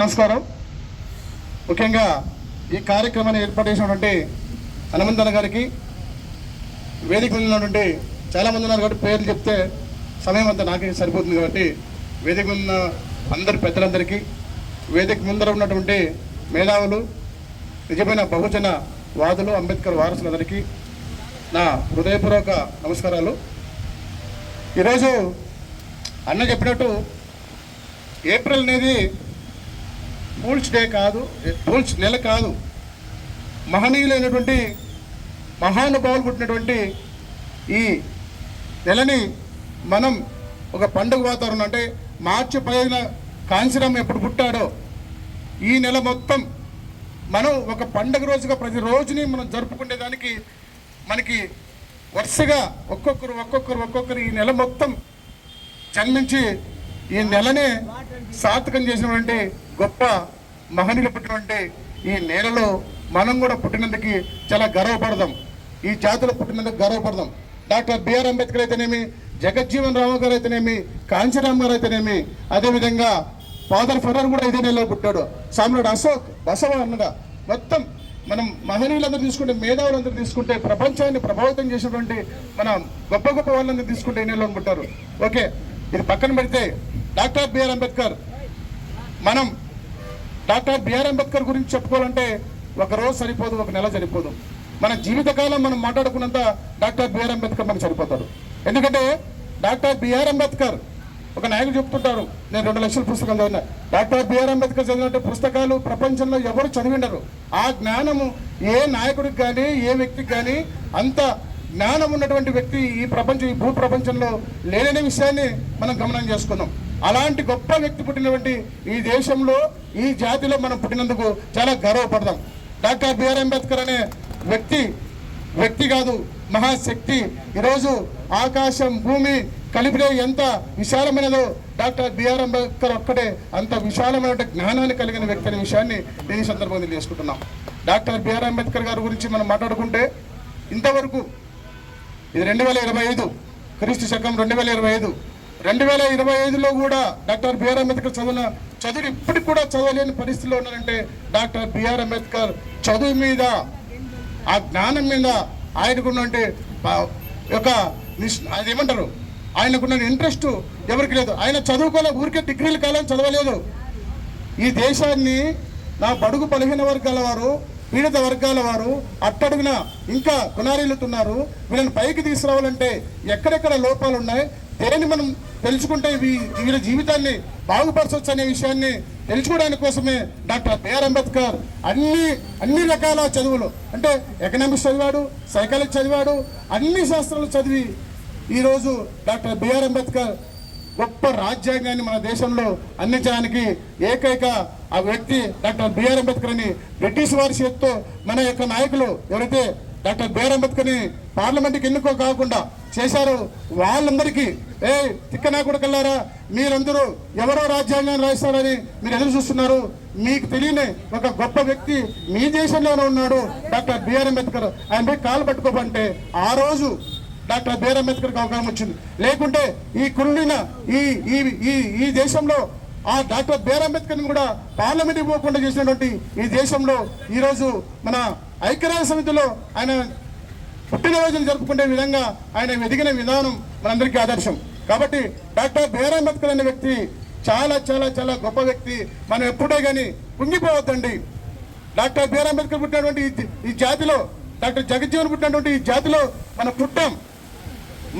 నమస్కారం. ముఖ్యంగా ఈ కార్యక్రమాన్ని ఏర్పాటు చేసినటువంటి హనుమంతన్న గారికి, వేదిక మీద ఉన్నటువంటి చాలామంది ఉన్నారు కాబట్టి పేర్లు చెప్తే సమయం అంతా నాకే సరిపోతుంది కాబట్టి వేదిక మీద ఉన్న అందరి పెద్దలందరికీ, వేదిక ముందర ఉన్నటువంటి మేధావులు, నిజమైన బహుజన వాదులు, అంబేద్కర్ వారసులందరికీ నా హృదయపూర్వక నమస్కారాలు. ఈరోజు అన్న చెప్పినట్టు ఏప్రిల్ అనేది ఫూల్స్ డే కాదు, ఫూల్స్ నెల కాదు. మహనీయులైనటువంటి మహానుభావులు పుట్టినటువంటి ఈ నెలని మనం ఒక పండుగ వాతావరణం, అంటే మార్చి 15న కాంశీరామ్ ఎప్పుడు పుట్టాడో ఈ నెల మొత్తం మనం ఒక పండుగ రోజుగా ప్రతి రోజుని మనం జరుపుకునేదానికి మనకి వరుసగా ఒక్కొక్కరు ఈ నెల మొత్తం జన్మించి ఈ నెలనే సార్థకం చేసినటువంటి గొప్ప మహనీయులు పుట్టినటువంటి ఈ నేలలో మనం కూడా పుట్టినందుకు చాలా గర్వపడదాం. ఈ జాతిలో పుట్టినందుకు గర్వపడదాం. డాక్టర్ బిఆర్ అంబేద్కర్ అయితేనేమి, జగజ్జీవన్ రావు గారు అయితేనేమి, కాంచీరామ్ గారు అయితేనేమి, అదేవిధంగా ఫాదర్ ఫెర్రర్ కూడా ఇదే నెలలో పుట్టాడు. సామ్రాట్ అశోక్, బసవ అన్నగా మొత్తం మనం మహనీయులందరూ తీసుకుంటే, మేధావులందరూ తీసుకుంటే, ప్రపంచాన్ని ప్రభావితం చేసినటువంటి మన గొప్ప గొప్ప వాళ్ళందరూ తీసుకుంటే ఈ నెలలో పుట్టారు. ఓకే, ఇది పక్కన పెడితే డాక్టర్ బిఆర్ అంబేద్కర్, మనం డాక్టర్ బిఆర్ అంబేద్కర్ గురించి చెప్పుకోవాలంటే ఒక రోజు సరిపోదు, ఒక నెల సరిపోదు. మన జీవితకాలం మనం మాట్లాడుకున్నంత డాక్టర్ బిఆర్ అంబేద్కర్ మనకు సరిపోతాడు. ఎందుకంటే డాక్టర్ బిఆర్ అంబేద్కర్, ఒక నాయకుడు చెప్తుంటారు, నేను 2 లక్షల పుస్తకాలు చదివిన. డాక్టర్ బిఆర్ అంబేద్కర్ చదివినట్టు పుస్తకాలు ప్రపంచంలో ఎవరు చదివిండరు. ఆ జ్ఞానము ఏ నాయకుడికి కానీ, ఏ వ్యక్తికి కానీ అంత జ్ఞానం ఉన్నటువంటి వ్యక్తి ఈ భూ ప్రపంచంలో లేననే విషయాన్ని మనం గమనం చేసుకున్నాం. అలాంటి గొప్ప వ్యక్తి పుట్టినటువంటి ఈ దేశంలో, ఈ జాతిలో మనం పుట్టినందుకు చాలా గర్వపడదాం. డాక్టర్ బిఆర్ అంబేద్కర్ అనే వ్యక్తి కాదు, మహాశక్తి. ఈరోజు ఆకాశం భూమి కలిపితే ఎంత విశాలమైనదో డాక్టర్ బిఆర్ అంబేద్కర్ ఒక్కటే అంత విశాలమైన జ్ఞానాన్ని కలిగిన వ్యక్తి అనే విషయాన్ని నేను ఈ సందర్భంగా తెలియజేసుకుంటున్నాం. డాక్టర్ బిఆర్ అంబేద్కర్ గారి గురించి మనం మాట్లాడుకుంటే ఇంతవరకు ఇది 2025, క్రీస్తు శకం 2025. 2025లో కూడా డాక్టర్ బిఆర్ అంబేద్కర్ చదువు ఇప్పటికి కూడా చదవలేని పరిస్థితిలో ఉన్నారంటే డాక్టర్ బిఆర్ అంబేద్కర్ చదువు మీద, ఆ జ్ఞానం మీద ఆయనకున్నటువంటి ఒక అదేమంటారు, ఆయనకున్న ఇంట్రెస్ట్ ఎవరికి లేదు. ఆయన చదువుకోలే, ఊరికే డిగ్రీల కాలం చదవలేదు. ఈ దేశాన్ని నా బడుగు బలహీన వర్గాల వారు, పీడిత వర్గాల వారు అట్టడుగున ఇంకా కొనారీలుతున్నారు. వీళ్ళని పైకి తీసుకురావాలంటే ఎక్కడెక్కడ లోపాలు ఉన్నాయి, దేన్ని మనం తెలుసుకుంటే వీళ్ళ జీవితాన్ని బాగుపరచవచ్చు అనే విషయాన్ని తెలుసుకోవడానికి కోసమే డాక్టర్ బిఆర్ అంబేద్కర్ అన్ని రకాల చదువులు, అంటే ఎకనామిక్స్ చదివాడు, సైకాలజీ చదివాడు, అన్ని శాస్త్రాలు చదివి ఈరోజు డాక్టర్ బిఆర్ అంబేద్కర్ గొప్ప రాజ్యాంగాన్ని మన దేశంలో అందించడానికి ఏకైక ఆ వ్యక్తి డాక్టర్ బిఆర్ అంబేద్కర్ అని బ్రిటిష్ వారి చేతితో మన యొక్క నాయకులు ఎవరైతే డాక్టర్ బిఆర్ అంబేద్కర్ని పార్లమెంట్కి ఎన్నుకో కాకుండా చేశారో వాళ్ళందరికీ, తిక్కనాకుడుకల్లారా, మీరందరూ ఎవరో రాజ్యాంగాన్ని రాస్తారని మీరు ఎదురు చూస్తున్నారు. మీకు తెలియని ఒక గొప్ప వ్యక్తి మీ దేశంలోనే ఉన్నాడు, డాక్టర్ బిఆర్ అంబేద్కర్. ఆయన కాలు పట్టుకోమంటే ఆ రోజు డాక్టర్ బిఆర్ అంబేద్కర్కి అవకాశం వచ్చింది. లేకుంటే ఈ కుళ్ళిన ఈ దేశంలో ఆ డాక్టర్ బిఆర్ అంబేద్కర్ని కూడా పార్లమెంట్ ఇవ్వకుండా చేసినటువంటి ఈ దేశంలో ఈరోజు మన ఐక్యరాజ్య సమితిలో ఆయన పుట్టినరోజులు జరుపుకునే విధంగా ఆయన ఎదిగిన విధానం మనందరికీ ఆదర్శం. కాబట్టి డాక్టర్ బిఆర్ అంబేద్కర్ అనే వ్యక్తి చాలా చాలా చాలా గొప్ప వ్యక్తి. మనం ఎప్పుడే కానీ కుంగిపోవద్దండి. డాక్టర్ బిఆర్ అంబేద్కర్ పుట్టినటువంటి ఈ జాతిలో, డాక్టర్ జగజ్జీవన్ పుట్టినటువంటి ఈ జాతిలో మనం పుట్టాం.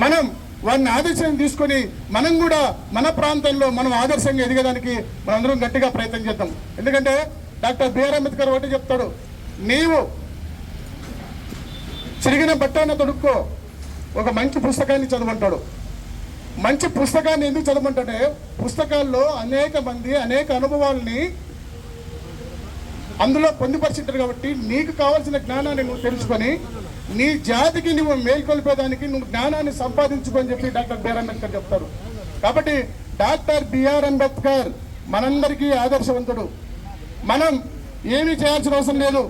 మనం వారిని ఆదర్శంగా తీసుకొని మనం కూడా మన ప్రాంతంలో మనం ఆదర్శంగా ఎదిగేదానికి మనందరం గట్టిగా ప్రయత్నం చేద్దాం. ఎందుకంటే డాక్టర్ బిఆర్ అంబేద్కర్ ఒకటి చెప్తాడు, నీవు చిరిగిన బట్టైనా తొడుక్కో, ఒక మంచి పుస్తకాన్ని చదవంటాడు. మంచి పుస్తకాన్ని ఎందుకు చదవమంటే పుస్తకాల్లో అనేక మంది అనేక అనుభవాలని అందులో పొందుపరిచింటారు. కాబట్టి నీకు కావాల్సిన జ్ఞానాన్ని నువ్వు తెలుసుకొని నీ జాతికి నువ్వు మేల్కొల్పేదానికి నువ్వు జ్ఞానాన్ని సంపాదించుకొని చెప్పి డాక్టర్ బిఆర్ అంబేద్కర్ చెప్తారు. కాబట్టి డాక్టర్ బిఆర్ అంబేద్కర్ మనందరికీ ఆదర్శవంతుడు. మనం ఏమీ చేయాల్సిన అవసరం లేదు,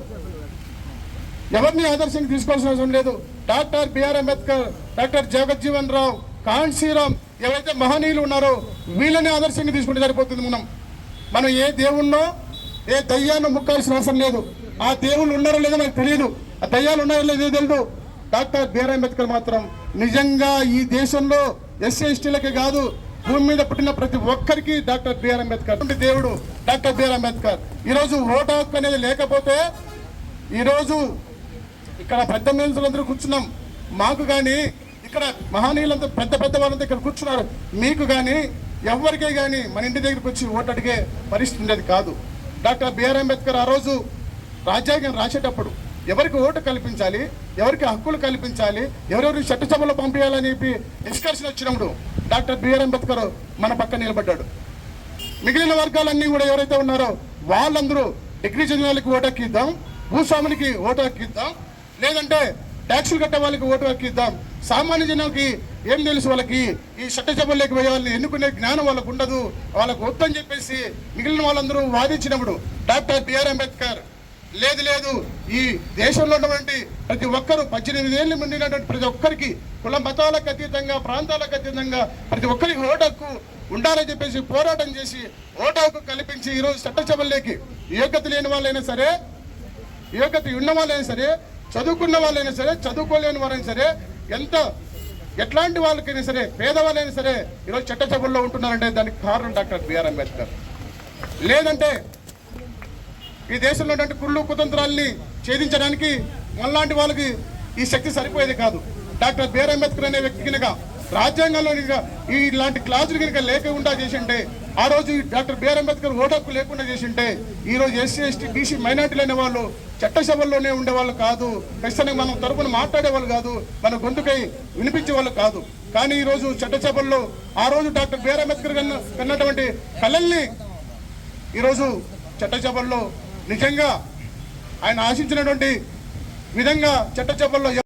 ఎవరిని ఆదర్శంగా తీసుకోవాల్సిన అవసరం లేదు. Doctor B R Ambedkar, doctor Jagjivan Rao, Kanshi Ram ఎవరైతే మహనీయులు ఉన్నారో వీళ్ళని ఆదర్శంగా తీసుకుంటే సరిపోతుంది. మనం ఏ దేవుణ్ణో ఏ దయ్యాన్ని ముక్కాల్సిన అవసరం లేదు. ఆ దేవుళ్ళు ఉన్నారో లేదో మనకు తెలియదు, ఆ దయ్యాలు ఉన్నారో లేదో తెలియదు. డాక్టర్ బిఆర్ అంబేద్కర్ మాత్రం నిజంగా ఈ దేశంలో ఎస్సీ ఎస్టీలకే కాదు, భూమి మీద పుట్టిన ప్రతి ఒక్కరికి డాక్టర్ బిఆర్ అంబేద్కర్ దేవుడు డాక్టర్ బిఆర్ అంబేద్కర్. ఈరోజు ఓటు హక్కు అనేది లేకపోతే ఈరోజు ఇక్కడ పెద్ద మనుషులందరూ కూర్చున్నాం, మాకు కానీ ఇక్కడ మహనీయులంతా పెద్ద పెద్ద వాళ్ళంతా ఇక్కడ కూర్చున్నారు, మీకు కానీ ఎవరికే కానీ మన ఇంటి దగ్గరికి వచ్చి ఓటు అడిగే పరిస్థితి ఉండేది కాదు. డాక్టర్ బిఆర్ అంబేద్కర్ ఆ రోజు రాజ్యాంగం రాసేటప్పుడు ఎవరికి ఓటు కల్పించాలి, ఎవరికి హక్కులు కల్పించాలి, ఎవరెవరికి చట్టసభలో పంపించాలని చెప్పి డిస్కషన్ వచ్చినప్పుడు డాక్టర్ బిఆర్ అంబేద్కర్ మన పక్కన నిలబడ్డాడు. మిగిలిన వర్గాలన్నీ కూడా ఎవరైతే ఉన్నారో వాళ్ళందరూ డిగ్రీ చదివిన వాళ్ళకి ఓటు హక్కిద్దాం, భూస్వాములకి ఓటు హక్కిద్దాం, లేదంటే ట్యాక్సులు కట్టే వాళ్ళకి ఓటు హక్కిద్దాం, సామాన్య జనానికి ఏం తెలుసు, వాళ్ళకి ఈ చట్టసభల్లోకి పోయే వాళ్ళని ఎన్నుకునే జ్ఞానం వాళ్ళకు ఉండదు, వాళ్ళకు వద్దని చెప్పేసి మిగిలిన వాళ్ళందరూ వాదించినప్పుడు డాక్టర్ బిఆర్ అంబేద్కర్ లేదు లేదు, ఈ దేశంలో ఉన్నటువంటి ప్రతి ఒక్కరూ 18 ఏళ్ళు ఉండినటువంటి ప్రతి ఒక్కరికి కుల మతాలకు అతీతంగా ప్రాంతాలకు అతీతంగా ప్రతి ఒక్కరికి ఓటు హక్కు ఉండాలని చెప్పేసి పోరాటం చేసి ఓటు హక్కు కల్పించి ఈరోజు చట్టసభల్లోకి యోగ్యత లేని వాళ్ళైనా సరే, యోగ్యత ఉన్న వాళ్ళైనా సరే, చదువుకున్న వాళ్ళైనా సరే, చదువుకోలేని వాళ్ళైనా సరే, ఎట్లాంటి వాళ్ళకైనా సరే, పేదవాళ్ళైనా సరే ఈరోజు చట్టసభల్లో ఉంటున్నారంటే దానికి కారణం డాక్టర్ బిఆర్ అంబేద్కర్. లేదంటే ఈ దేశంలో ఉన్నటువంటి కుళ్ళు కుతంత్రాలని ఛేదించడానికి మనలాంటి వాళ్ళకి ఈ శక్తి సరిపోయేది కాదు. డాక్టర్ బిఆర్ అంబేద్కర్ అనే వ్యక్తి కనుక రాజ్యాంగంలో ఇలాంటి క్లాజులు కనుక లేకుండా చేసింటే, ఆ రోజు డాక్టర్ బిఆర్ అంబేద్కర్ ఓటు హక్కు లేకుండా చేసింటే ఈరోజు ఎస్సీ ఎస్టీ బీసీ మైనార్టీలు అనే వాళ్ళు చట్టసభల్లోనే ఉండేవాళ్ళు కాదు, ఖచ్చితంగా మనం తరపున మాట్లాడేవాళ్ళు కాదు, మన గొంతుకై వినిపించేవాళ్ళు కాదు. కానీ ఈరోజు చట్టసభల్లో ఆ రోజు డాక్టర్ బిఆర్ అంబేద్కర్ కన్నటువంటి కళల్ని ఈరోజు చట్టసభల్లో నిజంగా ఆయన ఆశించినటువంటి విధంగా చట్టసభల్లో